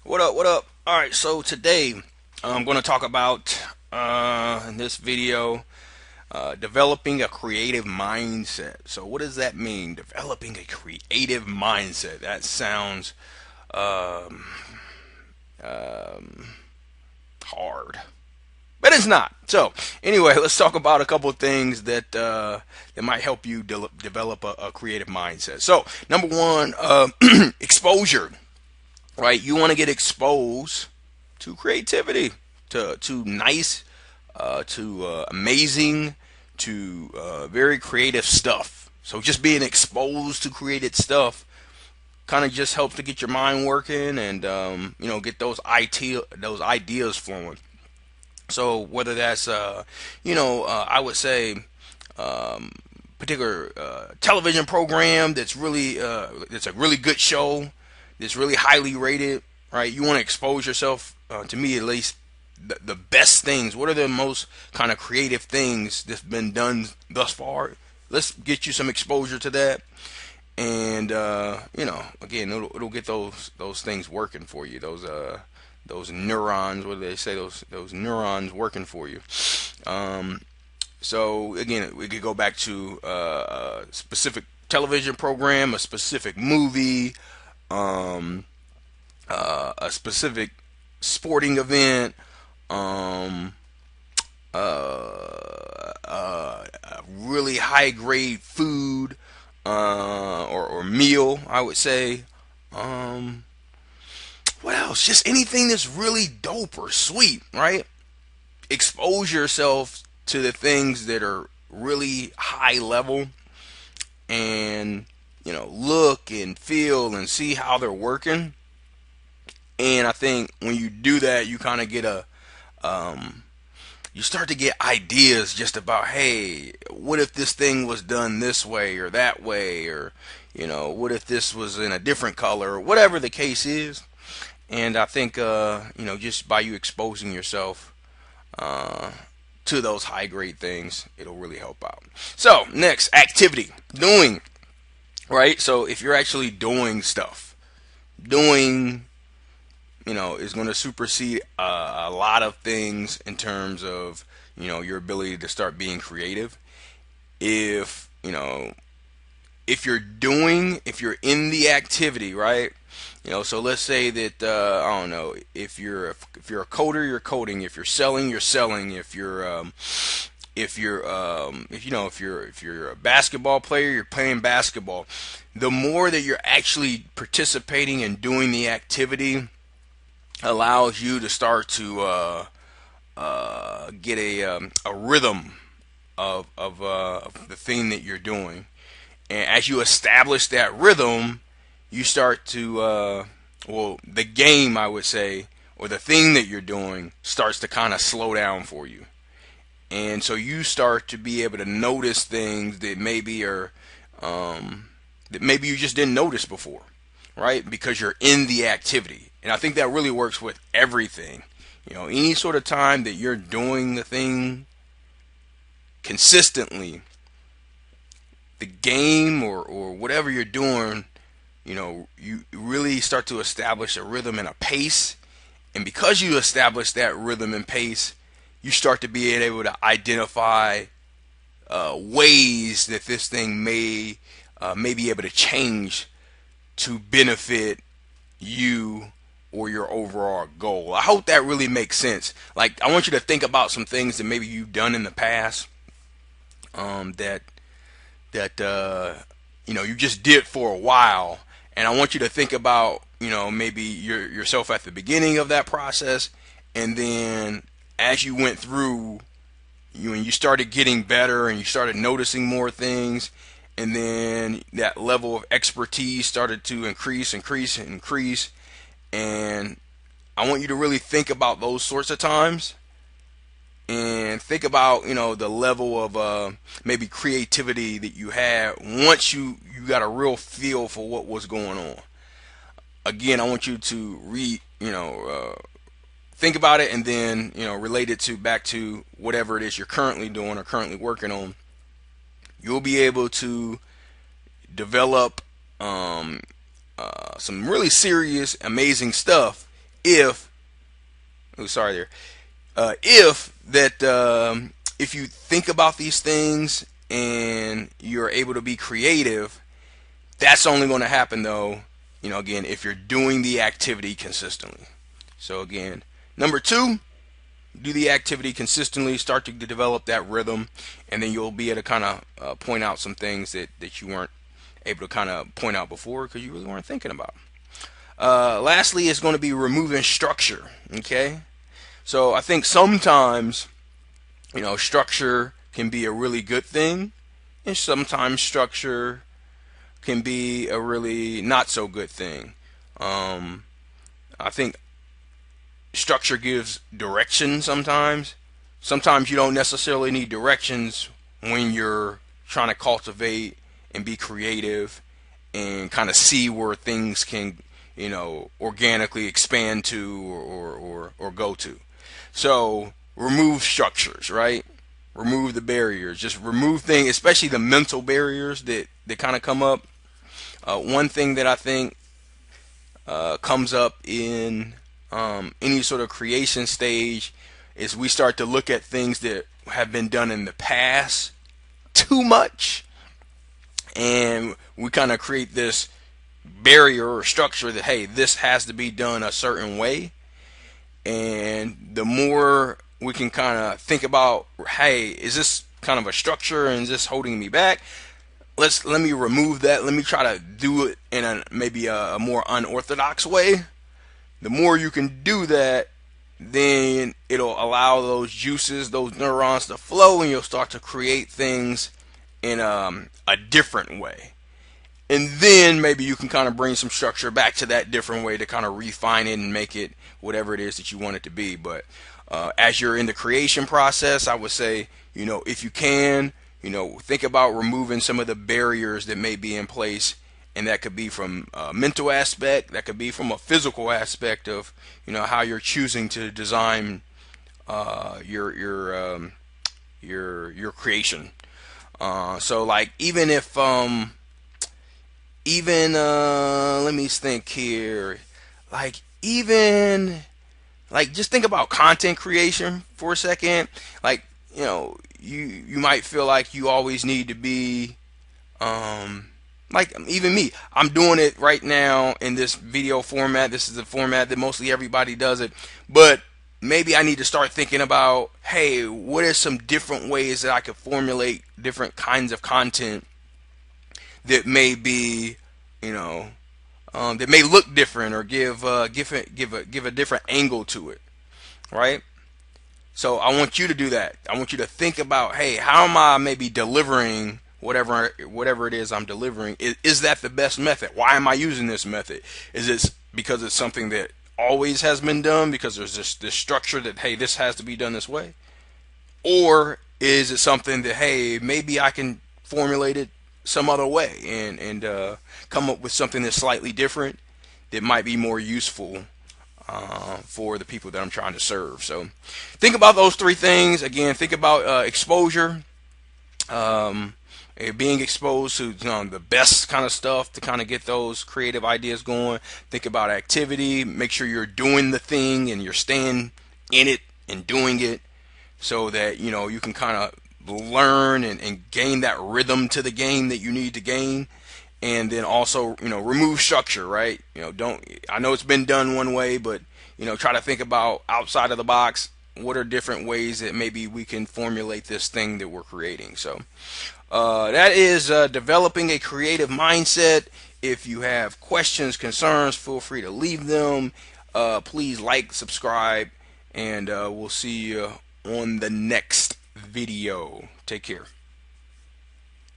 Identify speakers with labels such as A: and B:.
A: What up? What up? All right, so today I'm going to talk about in this video developing a creative mindset. So, what does that mean? Developing a creative mindset. That sounds um, um, hard, but it's not. So, anyway, let's talk about a couple of things that might help you develop a creative mindset. So, number one, exposure. Right? You want to get exposed to creativity, to nice, to amazing, to very creative stuff. So just being exposed to creative stuff kind of just helps to get your mind working and get those ideas flowing. So whether that's I would say particular television program that's a really good show, that's really highly rated, right? You want to expose yourself, to me at least, the best things. What are the most kind of creative things that's been done thus far? Let's get you some exposure to that, and again, it'll get those things working for you. Those neurons, what do they say? Those neurons working for you. Um, so again, we could go back to a specific television program, a specific movie, um, a specific sporting event, um, a really high grade food, or meal, I would say. Um, what else? Just anything that's really dope or sweet, right? Expose yourself to the things that are really high level, and look and feel and see how they're working. And I think when you do that, you kind of get um, you start to get ideas just about, hey, what if this thing was done this way or that way, or what if this was in a different color, or whatever the case is. And I think just by you exposing yourself uh, to those high grade things, it'll really help out. So next, activity, doing. Right. So if you're actually doing stuff, doing is going to supersede a lot of things in terms of your ability to start being creative. If if you're in the activity, right? So let's say that I don't know, if you're a coder, you're coding. If you're selling, you're selling. If you're a basketball player, you're playing basketball. The more that you're actually participating and doing the activity allows you to start to get a rhythm of the thing that you're doing. And as you establish that rhythm, you start to the game, I would say, or the thing that you're doing starts to kind of slow down for you. And so you start to be able to notice things that maybe you just didn't notice before, right? Because you're in the activity. And I think that really works with everything. Any sort of time that you're doing the thing consistently, the game or whatever you're doing, you really start to establish a rhythm and a pace. And because you establish that rhythm and pace, you start to be able to identify ways that this thing may be able to change to benefit you or your overall goal. I hope that really makes sense. Like, I want you to think about some things that maybe you've done in the past, that you just did for a while, and I want you to think about maybe yourself at the beginning of that process, and then as you went through, and you started getting better and you started noticing more things, and then that level of expertise started to increase. And I want you to really think about those sorts of times, and think about the level of maybe creativity that you had once you got a real feel for what was going on. Again, I want you to think about it, and then relate it to back to whatever it is you're currently doing or currently working on. You'll be able to develop some really serious, amazing stuff if, oh, sorry there, if you think about these things and you're able to be creative, that's only going to happen though, again, if you're doing the activity consistently. So again, number two, do the activity consistently, start to develop that rhythm, and then you'll be able to kind of point out some things that you weren't able to kind of point out before because you really weren't thinking about. Lastly, it's going to be removing structure. Okay, so I think sometimes structure can be a really good thing, and sometimes structure can be a really not so good thing. I think structure gives direction sometimes. Sometimes you don't necessarily need directions when you're trying to cultivate and be creative and kind of see where things can, organically expand to or go to. So remove structures, right? Remove the barriers. Just remove things, especially the mental barriers that kind of come up. One thing that I think comes up in any sort of creation stage is we start to look at things that have been done in the past too much, and we kind of create this barrier or structure that, hey, this has to be done a certain way. And the more we can kind of think about, hey, is this kind of a structure and is this holding me back? Let me remove that. Let me try to do it in maybe a more unorthodox way. The more you can do that, then it'll allow those juices, those neurons to flow, and you'll start to create things in a different way. And then maybe you can kind of bring some structure back to that different way to kind of refine it and make it whatever it is that you want it to be. But as you're in the creation process, I would say, if you can, think about removing some of the barriers that may be in place. And that could be from a mental aspect, that could be from a physical aspect of, how you're choosing to design your creation. So like even if let me think here, like even like just think about content creation for a second. Like you might feel like you always need to be like even me, I'm doing it right now in this video format. This is the format that mostly everybody does it, but maybe I need to start thinking about, hey, what are some different ways that I could formulate different kinds of content that may be, that may look different or give a different angle to it, right? So I want you to do that. I want you to think about, hey, how am I maybe delivering whatever it is I'm delivering? Is that the best method? Why am I using this method? Is it because it's something that always has been done, because there's this structure that, hey, this has to be done this way? Or is it something that, hey, maybe I can formulate it some other way and come up with something that's slightly different that might be more useful for the people that I'm trying to serve? So think about those three things. Again, think about exposure, being exposed to the best kind of stuff to kind of get those creative ideas going. Think about activity. Make sure you're doing the thing and you're staying in it and doing it, so that you can kind of learn and gain that rhythm to the game that you need to gain. And then also remove structure, right? Don't, I know it's been done one way, but try to think about outside of the box. What are different ways that maybe we can formulate this thing that we're creating? So that is developing a creative mindset. If you have questions, concerns, feel free to leave them. Please like, subscribe, and we'll see you on the next video. Take care.